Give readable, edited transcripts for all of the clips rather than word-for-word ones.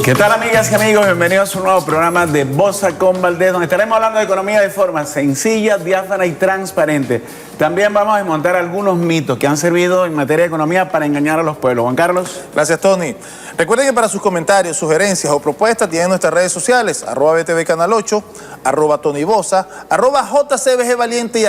¿Qué tal, amigas y amigos? Bienvenidos a un nuevo programa de Bossa con Valdés, donde estaremos hablando de economía de forma sencilla, diáfana y transparente. También vamos a desmontar algunos mitos que han servido en materia de economía para engañar a los pueblos. Juan Carlos. Gracias, Tony. Recuerden que para sus comentarios, sugerencias o propuestas tienen nuestras redes sociales, @BTV Canal 8, @TonyBossa, @JCBGValiente y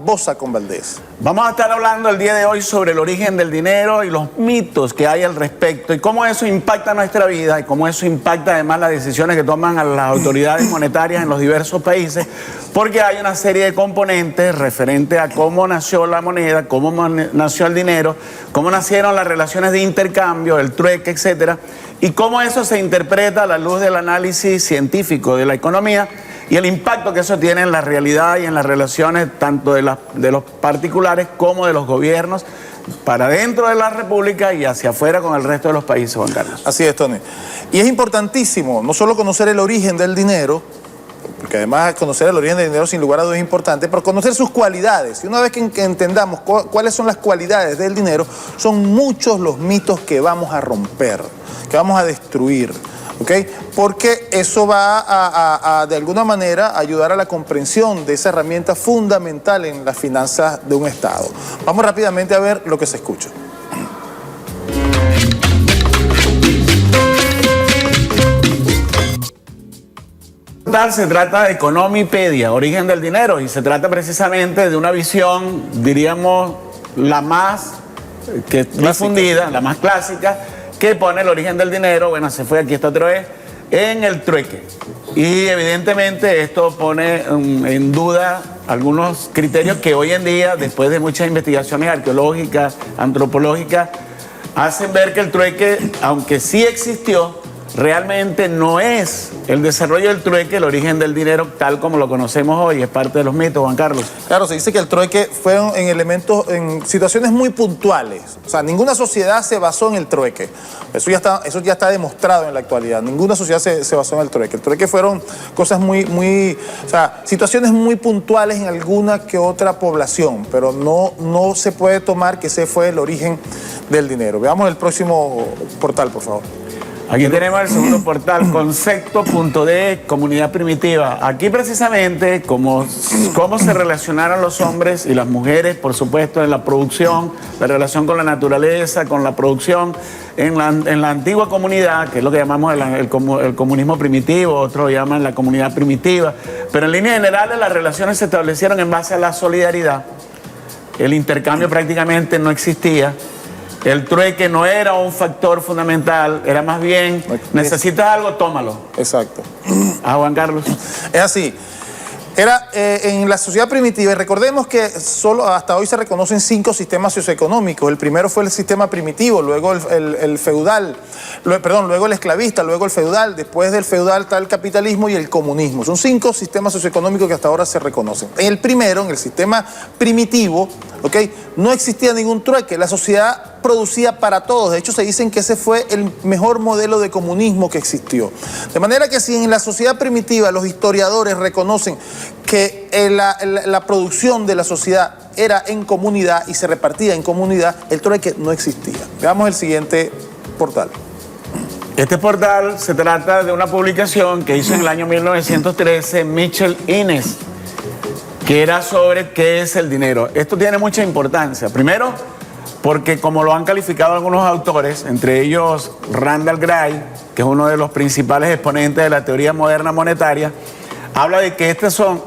@Bossa con Valdés. Vamos a estar hablando el día de hoy sobre el origen del dinero y los mitos que hay al respecto y cómo eso impacta nuestra vida y cómo eso impacta además las decisiones que toman a las autoridades monetarias en los diversos países, porque hay una serie de componentes referentes a cómo nació la moneda, cómo nació el dinero, cómo nacieron las relaciones de intercambio, el trueque, etcétera, y cómo eso se interpreta a la luz del análisis científico de la economía y el impacto que eso tiene en la realidad y en las relaciones tanto de los particulares como de los gobiernos para dentro de la República y hacia afuera con el resto de los países, Juan Carlos. Así es, Tony. Y es importantísimo no solo conocer el origen del dinero, porque además conocer el origen del dinero sin lugar a dudas es importante, pero conocer sus cualidades. Y una vez que entendamos cuáles son las cualidades del dinero, son muchos los mitos que vamos a romper, que vamos a destruir. ¿Okay? Porque eso va a, de alguna manera, ayudar a la comprensión de esa herramienta fundamental en las finanzas de un Estado. Vamos rápidamente a ver lo que se escucha. Se trata de Economipedia, origen del dinero, y se trata precisamente de una visión, diríamos, la más difundida, la más clásica, que pone el origen del dinero, bueno, se fue, aquí está otra vez, en el trueque. Y evidentemente esto pone en duda algunos criterios que hoy en día, después de muchas investigaciones arqueológicas, antropológicas, hacen ver que el trueque, aunque sí existió, realmente no es el desarrollo del trueque el origen del dinero tal como lo conocemos hoy, es parte de los mitos, Juan Carlos. Claro, se dice que el trueque fue en elementos, en situaciones muy puntuales. O sea, ninguna sociedad se basó en el trueque. Eso ya está demostrado en la actualidad. Ninguna sociedad se basó en el trueque. El trueque fueron cosas o sea, situaciones muy puntuales en alguna que otra población, pero no se puede tomar que ese fue el origen del dinero. Veamos el próximo portal, por favor. Aquí tenemos el segundo portal, concepto.de, comunidad primitiva. Aquí precisamente cómo se relacionaron los hombres y las mujeres, por supuesto, en la producción, la relación con la naturaleza, con la producción, en la antigua comunidad, que es lo que llamamos el comunismo primitivo, otros llaman la comunidad primitiva. Pero en líneas generales las relaciones se establecieron en base a la solidaridad. El intercambio prácticamente no existía. El trueque no era un factor fundamental, era más bien, necesitas algo, tómalo. Exacto. Juan Carlos. Es así. Era en la sociedad primitiva, y recordemos que solo hasta hoy se reconocen 5 sistemas socioeconómicos. El primero fue el sistema primitivo, luego el feudal, luego el esclavista, luego el feudal, después del feudal está el capitalismo y el comunismo. Son 5 sistemas socioeconómicos que hasta ahora se reconocen. En el primero, en el sistema primitivo, no existía ningún trueque, la sociedad producía para todos. De hecho, se dicen que ese fue el mejor modelo de comunismo que existió. De manera que si en la sociedad primitiva los historiadores reconocen que la producción de la sociedad era en comunidad y se repartía en comunidad, el trueque no existía. Veamos el siguiente portal. Este portal se trata de una publicación que hizo en el año 1913 Mitchell Innes, que era sobre qué es el dinero. Esto tiene mucha importancia. Primero, porque como lo han calificado algunos autores, entre ellos Randall Gray, que es uno de los principales exponentes de la teoría moderna monetaria, habla de que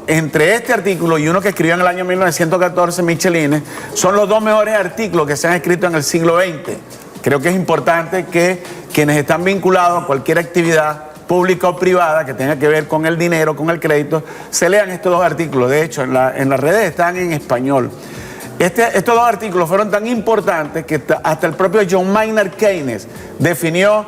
entre este artículo y uno que escribió en el año 1914 Mitchell Innes, son los 2 mejores artículos que se han escrito en el siglo XX. Creo que es importante que quienes están vinculados a cualquier actividad pública o privada que tenga que ver con el dinero, con el crédito, se lean estos 2 artículos. De hecho, en las redes están en español. Estos 2 artículos fueron tan importantes que hasta el propio John Maynard Keynes definió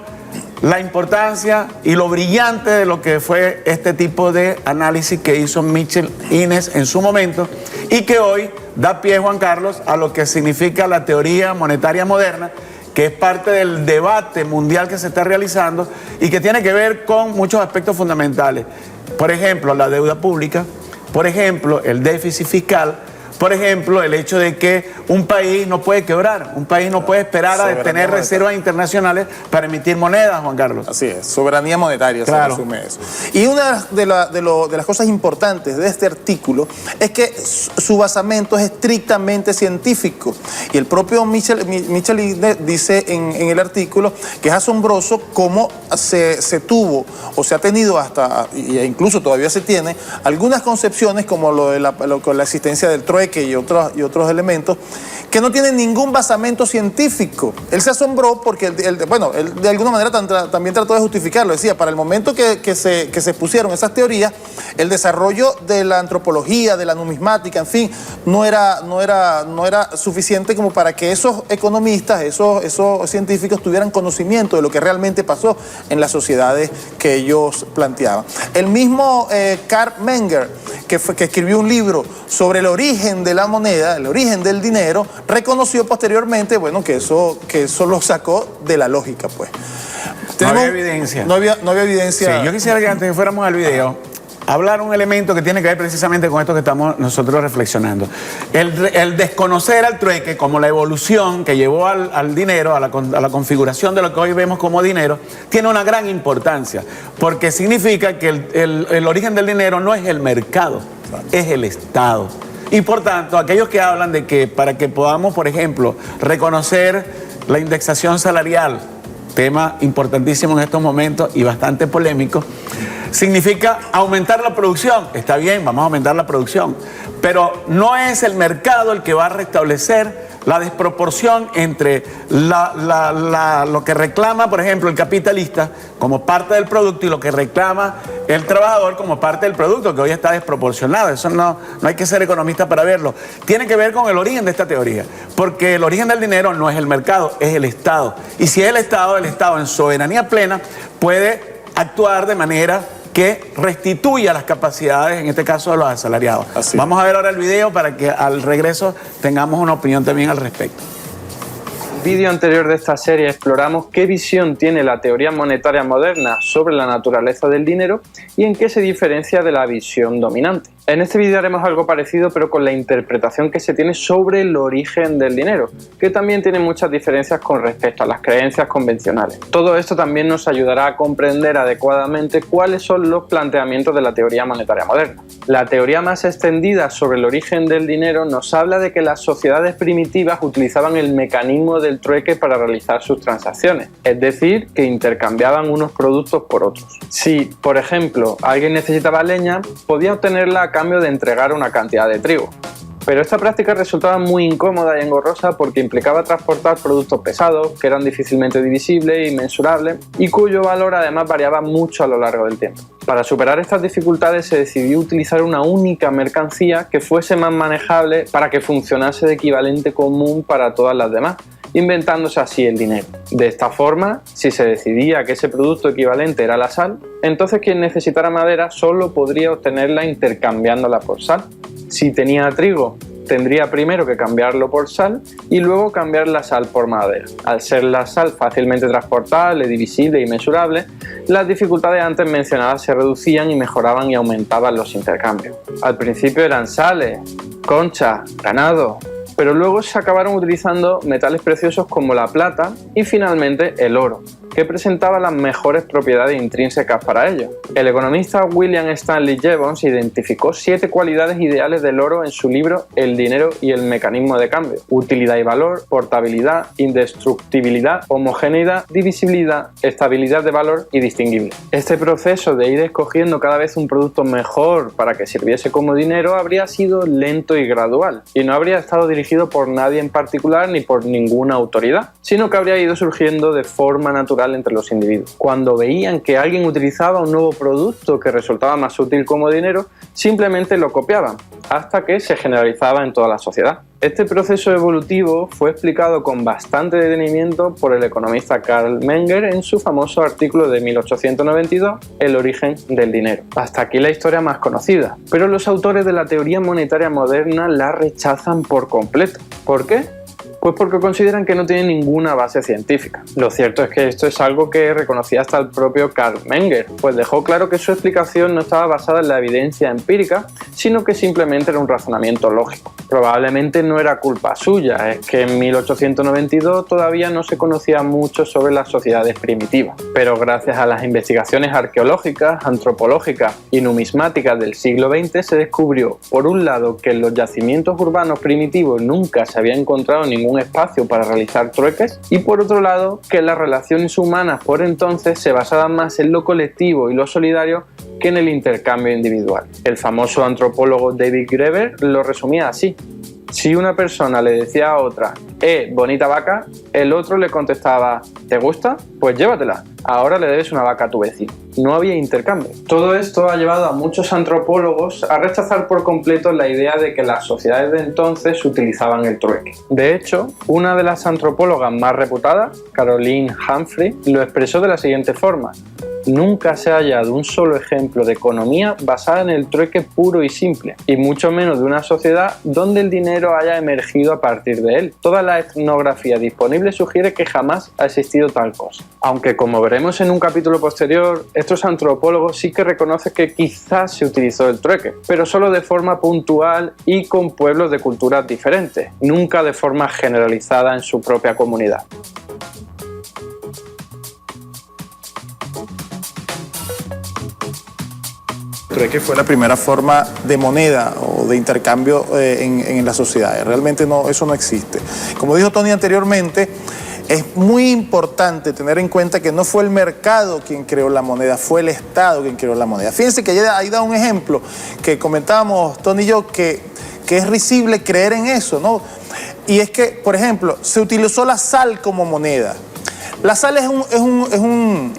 la importancia y lo brillante de lo que fue este tipo de análisis que hizo Mitchell Innes en su momento y que hoy da pie, Juan Carlos, a lo que significa la teoría monetaria moderna, que es parte del debate mundial que se está realizando y que tiene que ver con muchos aspectos fundamentales. Por ejemplo, la deuda pública, por ejemplo, el déficit fiscal, Por ejemplo, el hecho de que un país no puede quebrar, un país no puede esperar a tener reservas internacionales para emitir monedas, Juan Carlos. Así es, soberanía monetaria, claro. Se resume eso. Y una de las cosas importantes de este artículo es que su basamento es estrictamente científico. Y el propio Michel Innes dice en el artículo que es asombroso cómo se tuvo o se ha tenido hasta, e incluso todavía se tiene, algunas concepciones como lo de la existencia del trueque y otros elementos que no tienen ningún basamento científico. Él se asombró porque, él de alguna manera también trató de justificarlo. Decía, para el momento que se pusieron esas teorías, el desarrollo de la antropología, de la numismática, en fin, no era suficiente como para que esos economistas, esos científicos tuvieran conocimiento de lo que realmente pasó en las sociedades que ellos planteaban. El mismo Carl Menger, que escribió un libro sobre el origen de la moneda, el origen del dinero, reconoció posteriormente, que eso lo sacó de la lógica, pues. No había evidencia. No había evidencia. Sí, yo quisiera que antes que fuéramos al video, hablar un elemento que tiene que ver precisamente con esto que estamos nosotros reflexionando. El desconocer al trueque como la evolución que llevó al dinero, a la configuración de lo que hoy vemos como dinero, tiene una gran importancia, porque significa que el origen del dinero no es el mercado, es el Estado. Y por tanto, aquellos que hablan de que para que podamos, por ejemplo, reconocer la indexación salarial, tema importantísimo en estos momentos y bastante polémico, significa aumentar la producción. Está bien, vamos a aumentar la producción, pero no es el mercado el que va a restablecer la desproporción entre lo que reclama, por ejemplo, el capitalista como parte del producto y lo que reclama el trabajador como parte del producto, que hoy está desproporcionado. Eso no hay que ser economista para verlo. Tiene que ver con el origen de esta teoría, porque el origen del dinero no es el mercado, es el Estado. Y si es el Estado en soberanía plena puede actuar de manera que restituya las capacidades, en este caso de los asalariados. Así. Vamos a ver ahora el video para que al regreso tengamos una opinión también al respecto. En el vídeo anterior de esta serie exploramos qué visión tiene la teoría monetaria moderna sobre la naturaleza del dinero y en qué se diferencia de la visión dominante. En este vídeo haremos algo parecido, pero con la interpretación que se tiene sobre el origen del dinero, que también tiene muchas diferencias con respecto a las creencias convencionales. Todo esto también nos ayudará a comprender adecuadamente cuáles son los planteamientos de la teoría monetaria moderna. La teoría más extendida sobre el origen del dinero nos habla de que las sociedades primitivas utilizaban el mecanismo del trueque para realizar sus transacciones, es decir, que intercambiaban unos productos por otros. Si, por ejemplo, alguien necesitaba leña, podía obtenerla a cambio de entregar una cantidad de trigo. Pero esta práctica resultaba muy incómoda y engorrosa porque implicaba transportar productos pesados, que eran difícilmente divisibles y mensurables, y cuyo valor además variaba mucho a lo largo del tiempo. Para superar estas dificultades se decidió utilizar una única mercancía que fuese más manejable para que funcionase de equivalente común para todas las demás, inventándose así el dinero. De esta forma, si se decidía que ese producto equivalente era la sal, entonces quien necesitara madera solo podría obtenerla intercambiándola por sal. Si tenía trigo, tendría primero que cambiarlo por sal y luego cambiar la sal por madera. Al ser la sal fácilmente transportable, divisible y mesurable, las dificultades antes mencionadas se reducían y mejoraban y aumentaban los intercambios. Al principio eran sales, conchas, ganado, pero luego se acabaron utilizando metales preciosos como la plata y finalmente el oro, que presentaba las mejores propiedades intrínsecas para ello. El economista William Stanley Jevons identificó 7 cualidades ideales del oro en su libro El dinero y el mecanismo de cambio: utilidad y valor, portabilidad, indestructibilidad, homogeneidad, divisibilidad, estabilidad de valor y distinguible. Este proceso de ir escogiendo cada vez un producto mejor para que sirviese como dinero habría sido lento y gradual, y no habría estado dirigido por nadie en particular ni por ninguna autoridad, sino que habría ido surgiendo de forma natural entre los individuos. Cuando veían que alguien utilizaba un nuevo producto que resultaba más útil como dinero, simplemente lo copiaban, hasta que se generalizaba en toda la sociedad. Este proceso evolutivo fue explicado con bastante detenimiento por el economista Carl Menger en su famoso artículo de 1892, El origen del dinero. Hasta aquí la historia más conocida, pero los autores de la teoría monetaria moderna la rechazan por completo. ¿Por qué? Pues porque consideran que no tiene ninguna base científica. Lo cierto es que esto es algo que reconocía hasta el propio Carl Menger, pues dejó claro que su explicación no estaba basada en la evidencia empírica, sino que simplemente era un razonamiento lógico. Probablemente no era culpa suya, es que en 1892 todavía no se conocía mucho sobre las sociedades primitivas, pero gracias a las investigaciones arqueológicas, antropológicas y numismáticas del siglo XX se descubrió, por un lado, que en los yacimientos urbanos primitivos nunca se había encontrado ningún espacio para realizar trueques, y por otro lado, que las relaciones humanas por entonces se basaban más en lo colectivo y lo solidario que en el intercambio individual. El famoso antropólogo David Graeber lo resumía así: si una persona le decía a otra, bonita vaca, el otro le contestaba, ¿te gusta? Pues llévatela, ahora le debes una vaca a tu vecino. No había intercambio. Todo esto ha llevado a muchos antropólogos a rechazar por completo la idea de que las sociedades de entonces utilizaban el trueque. De hecho, una de las antropólogas más reputadas, Caroline Humphrey, lo expresó de la siguiente forma: nunca se ha hallado un solo ejemplo de economía basada en el trueque puro y simple, y mucho menos de una sociedad donde el dinero haya emergido a partir de él. Toda la etnografía disponible sugiere que jamás ha existido tal cosa. Aunque, como veremos en un capítulo posterior, estos antropólogos sí que reconocen que quizás se utilizó el trueque, pero solo de forma puntual y con pueblos de culturas diferentes, nunca de forma generalizada en su propia comunidad. Trueque fue la primera forma de moneda o de intercambio en las sociedades. Realmente no, eso no existe. Como dijo Tony anteriormente, es muy importante tener en cuenta que no fue el mercado quien creó la moneda, fue el Estado quien creó la moneda. Fíjense que ahí da un ejemplo que comentábamos Tony y yo, que es risible creer en eso, ¿no? Y es que, por ejemplo, se utilizó la sal como moneda. La sal es un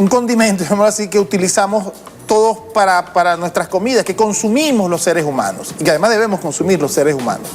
condimento, digamos así, que utilizamos todos para nuestras comidas, que consumimos los seres humanos y que además debemos consumir los seres humanos.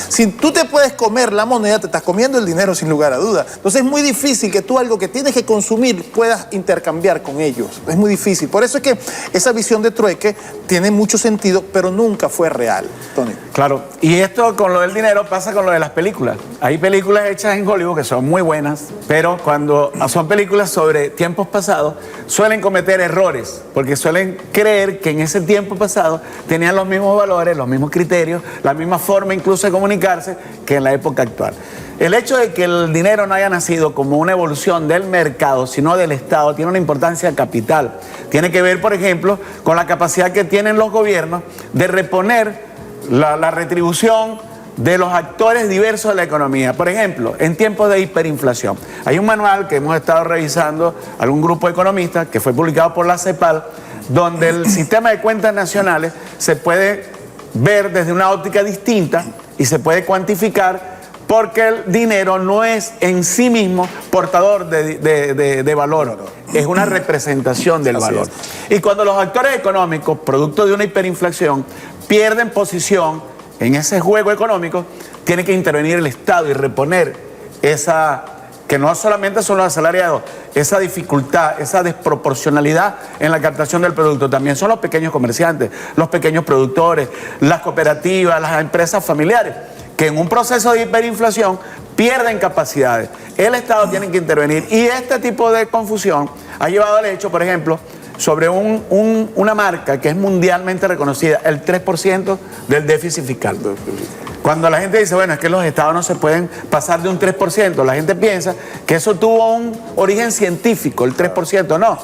Si tú te puedes comer la moneda, te estás comiendo el dinero sin lugar a duda. Entonces es muy difícil que tú algo que tienes que consumir puedas intercambiar con ellos. Es muy difícil. Por eso es que esa visión de trueque tiene mucho sentido, pero nunca fue real, Tony. Claro, y esto con lo del dinero pasa con lo de las películas. Hay películas hechas en Hollywood que son muy buenas, pero cuando son películas sobre tiempos pasados, suelen cometer errores, porque suelen creer que en ese tiempo pasado tenían los mismos valores, los mismos criterios, la misma forma incluso de comunicarse que en la época actual. El hecho de que el dinero no haya nacido como una evolución del mercado, sino del Estado, tiene una importancia capital. Tiene que ver, por ejemplo, con la capacidad que tienen los gobiernos de reponer la retribución de los actores diversos de la economía. Por ejemplo, en tiempos de hiperinflación. Hay un manual que hemos estado revisando, algún grupo de economistas, que fue publicado por la CEPAL, donde el sistema de cuentas nacionales se puede ver desde una óptica distinta y se puede cuantificar, porque el dinero no es en sí mismo portador de valor, es una representación del valor. Y cuando los actores económicos, producto de una hiperinflación, pierden posición en ese juego económico, tiene que intervenir el Estado y reponer esa, que no solamente son los asalariados, esa dificultad, esa desproporcionalidad en la captación del producto. También son los pequeños comerciantes, los pequeños productores, las cooperativas, las empresas familiares, que en un proceso de hiperinflación pierden capacidades. El Estado tiene que intervenir, y este tipo de confusión ha llevado al hecho, por ejemplo, sobre una marca que es mundialmente reconocida, el 3% del déficit fiscal. Cuando la gente dice, bueno, es que los estados no se pueden pasar de un 3%, la gente piensa que eso tuvo un origen científico, el 3%, no.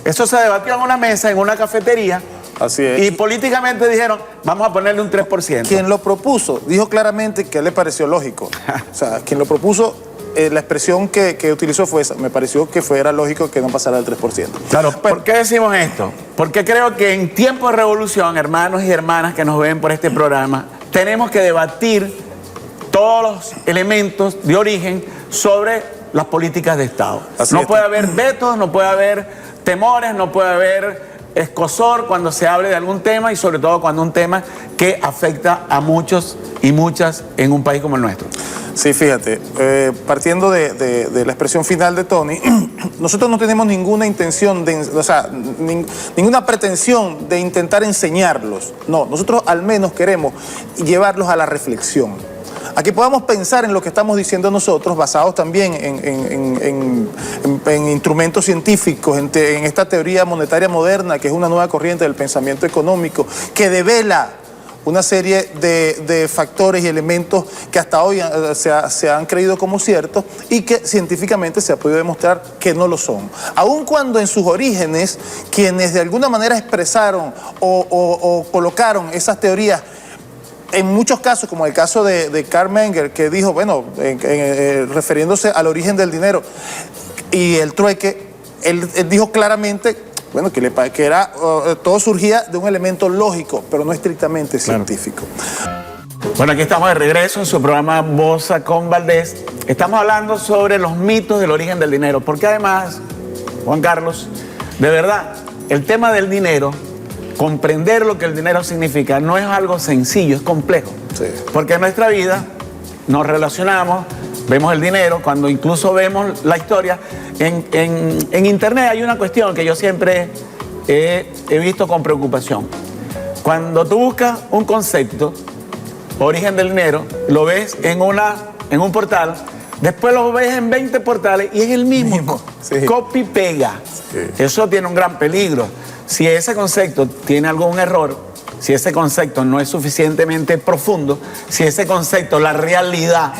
Eso se debatió en una mesa, en una cafetería. Así es. Y políticamente dijeron, vamos a ponerle un 3%. Quien lo propuso dijo claramente que le pareció lógico. O sea, quien lo propuso, la expresión que utilizó fue esa. Me pareció que era lógico que no pasara del 3%. Claro, ¿por qué decimos esto? Porque creo que en tiempos de revolución, hermanos y hermanas que nos ven por este programa, tenemos que debatir todos los elementos de origen sobre las políticas de Estado. No puede haber vetos, no puede haber temores, no puede haber escozor cuando se hable de algún tema, y sobre todo cuando un tema que afecta a muchos y muchas en un país como el nuestro. Sí, fíjate, partiendo de la expresión final de Tony, nosotros no tenemos ninguna intención, ninguna pretensión de intentar enseñarlos. No, nosotros al menos queremos llevarlos a la reflexión, a que podamos pensar en lo que estamos diciendo nosotros, basados también en instrumentos científicos, en esta teoría monetaria moderna, que es una nueva corriente del pensamiento económico, que devela una serie de factores y elementos que hasta hoy se han creído como ciertos y que científicamente se ha podido demostrar que no lo son. Aun cuando en sus orígenes, quienes de alguna manera expresaron o colocaron esas teorías, en muchos casos, como el caso de Karl Menger, que dijo, bueno, refiriéndose al origen del dinero y el trueque, él dijo claramente, bueno, que todo surgía de un elemento lógico, pero no estrictamente científico. Bueno, aquí estamos de regreso en su programa Bosa con Valdés. Estamos hablando sobre los mitos del origen del dinero, porque además, Juan Carlos, de verdad, el tema del dinero, comprender lo que el dinero significa, no es algo sencillo, es complejo. Sí. Porque en nuestra vida nos relacionamos, vemos el dinero, cuando incluso vemos la historia. En internet hay una cuestión que yo siempre he visto con preocupación. Cuando tú buscas un concepto, origen del dinero, lo ves en un portal, después lo ves en 20 portales y es el mismo. Sí. Copy-pega. Sí. Eso tiene un gran peligro. Si ese concepto tiene algún error, si ese concepto no es suficientemente profundo, si ese concepto, la realidad,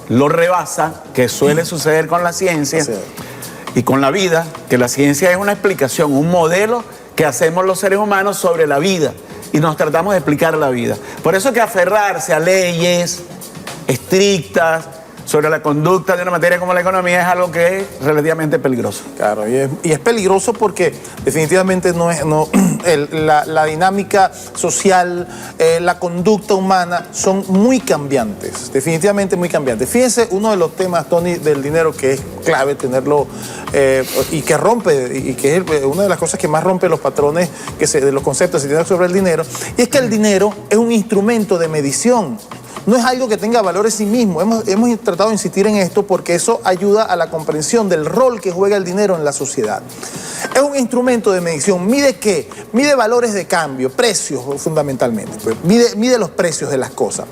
lo rebasa, que suele suceder con la ciencia y con la vida, que la ciencia es una explicación, un modelo que hacemos los seres humanos sobre la vida y nos tratamos de explicar la vida. Por eso que aferrarse a leyes estrictas sobre la conducta de una materia como la economía es algo que es relativamente peligroso. Claro, y es peligroso porque definitivamente la dinámica social, la conducta humana son muy cambiantes, definitivamente muy cambiantes. Fíjense, uno de los temas, Tony, del dinero que es clave tenerlo y que rompe, y que es una de las cosas que más rompe los patrones de los conceptos que se tienen sobre el dinero, y es que el dinero es un instrumento de medición. No es algo que tenga valor en sí mismo. Hemos tratado de insistir en esto porque eso ayuda a la comprensión del rol que juega el dinero en la sociedad. Es un instrumento de medición. ¿Mide qué? Mide valores de cambio, precios fundamentalmente. Pues mide los precios de las cosas.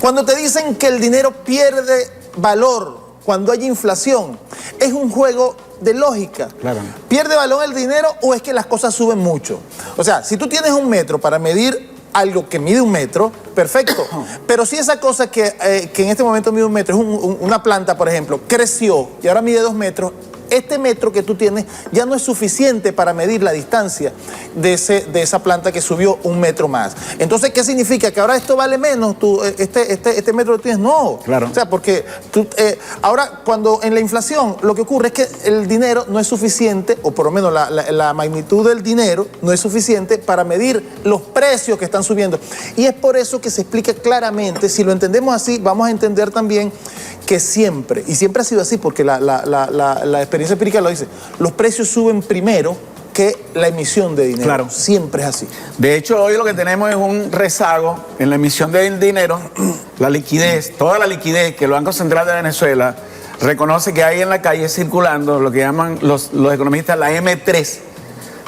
Cuando te dicen que el dinero pierde valor cuando hay inflación, es un juego de lógica. Claro. ¿Pierde valor el dinero o es que las cosas suben mucho? O sea, si tú tienes un metro para medir algo que mide 1 metro, perfecto. Pero si esa cosa que en este momento mide 1 metro, es una planta, por ejemplo, creció y ahora mide 2 metros, este metro que tú tienes ya no es suficiente para medir la distancia de esa planta que subió 1 metro más. Entonces, ¿qué significa? ¿Que ahora esto vale menos? Este metro que tienes, no. Claro. O sea, porque ahora cuando en la inflación lo que ocurre es que el dinero no es suficiente, o por lo menos la magnitud del dinero no es suficiente para medir los precios que están subiendo. Y es por eso que se explica claramente, si lo entendemos así, vamos a entender también que siempre, y siempre ha sido así porque la experiencia empírica lo dice, los precios suben primero que la emisión de dinero. Claro. Siempre es así. De hecho, hoy lo que tenemos es un rezago en la emisión del dinero, la liquidez, toda la liquidez que el Banco Central de Venezuela reconoce que hay en la calle circulando, lo que llaman los economistas la M3.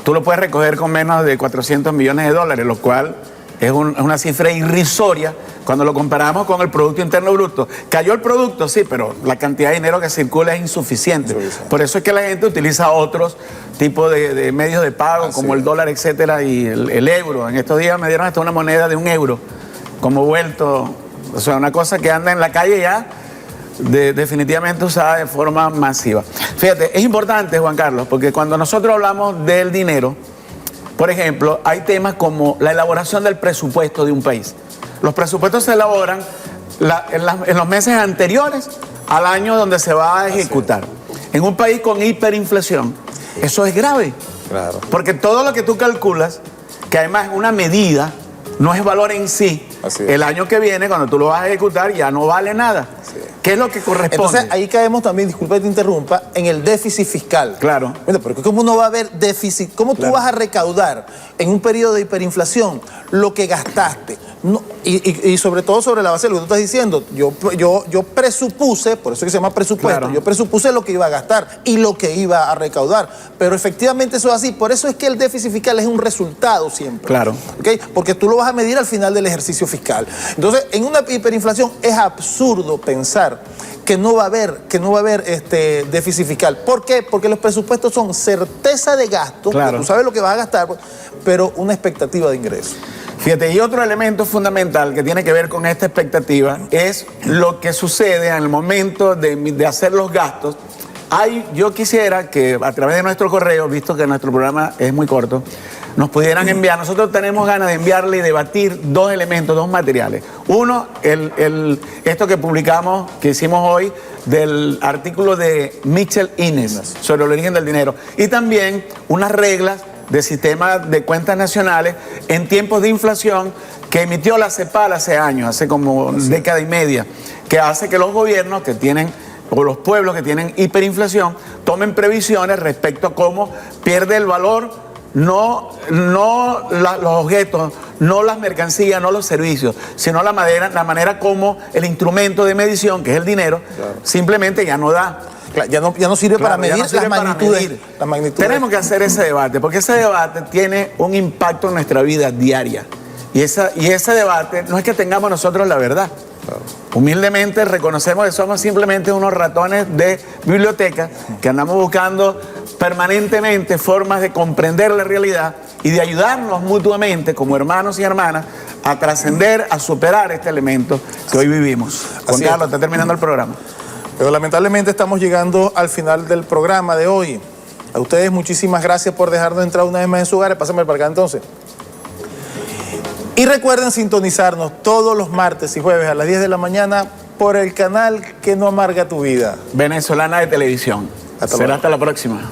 Tú lo puedes recoger con menos de 400 millones de dólares, lo cual es una cifra irrisoria cuando lo comparamos con el Producto Interno Bruto. Cayó el producto, sí, pero la cantidad de dinero que circula es insuficiente. Por eso es que la gente utiliza otros tipos de medios de pago, como el dólar, etcétera, y el euro. En estos días me dieron hasta una moneda de 1 euro, como vuelto. O sea, una cosa que anda en la calle ya definitivamente usada de forma masiva. Fíjate, es importante, Juan Carlos, porque cuando nosotros hablamos del dinero, por ejemplo, hay temas como la elaboración del presupuesto de un país. Los presupuestos se elaboran en los meses anteriores al año donde se va a ejecutar. En un país con hiperinflación, eso es grave. Claro. Porque todo lo que tú calculas, que además es una medida, no es valor en sí. El año que viene, cuando tú lo vas a ejecutar, ya no vale nada. ¿Qué es lo que corresponde? Entonces ahí caemos también, disculpa que te interrumpa, en el déficit fiscal. Claro. Bueno, pero ¿cómo no va a haber déficit? ¿Cómo tú vas a recaudar en un periodo de hiperinflación lo que gastaste? No, y sobre todo sobre la base de lo que tú estás diciendo. Yo presupuse, por eso que se llama presupuesto, Claro. yo presupuse lo que iba a gastar y lo que iba a recaudar. Pero efectivamente eso es así. Por eso es que el déficit fiscal es un resultado siempre. Claro. ¿Okay? Porque tú lo vas a medir al final del ejercicio fiscal. Entonces, en una hiperinflación es absurdo pensar que no va a haber déficit fiscal. ¿Por qué? Porque los presupuestos son certeza de gasto, Claro. tú sabes lo que vas a gastar, pero una expectativa de ingreso. Fíjate, y otro elemento fundamental que tiene que ver con esta expectativa es lo que sucede en el momento de hacer los gastos. Yo quisiera que a través de nuestro correo, visto que nuestro programa es muy corto, nos pudieran enviar. Nosotros tenemos ganas de enviarle y debatir dos elementos, dos materiales. Uno, esto que publicamos, que hicimos hoy, del artículo de Mitchell Innes sobre el origen del dinero. Y también unas reglas de sistema de cuentas nacionales en tiempos de inflación que emitió la CEPAL hace años, hace como década y media, que hace que los gobiernos que tienen, o los pueblos que tienen hiperinflación, tomen previsiones respecto a cómo pierde el valor, no los objetos, no las mercancías, no los servicios, sino la manera como el instrumento de medición, que es el dinero, simplemente ya no da. Ya no sirve para medir ya no sirve las para magnitudes. medir. Las magnitudes. Tenemos que hacer ese debate, porque ese debate tiene un impacto en nuestra vida diaria. Y ese debate no es que tengamos nosotros la verdad. Humildemente reconocemos que somos simplemente unos ratones de biblioteca que andamos buscando permanentemente formas de comprender la realidad y de ayudarnos mutuamente como hermanos y hermanas a trascender, a superar este elemento que hoy vivimos. Juan Así es. Carlos, está terminando el programa. Pero lamentablemente estamos llegando al final del programa de hoy. A ustedes muchísimas gracias por dejarnos entrar una vez más en su hogar. Pásame para acá entonces. Y recuerden sintonizarnos todos los martes y jueves a las 10 de la mañana por el canal que no amarga tu vida. Venezolana de Televisión. Hasta Será luego. hasta la próxima.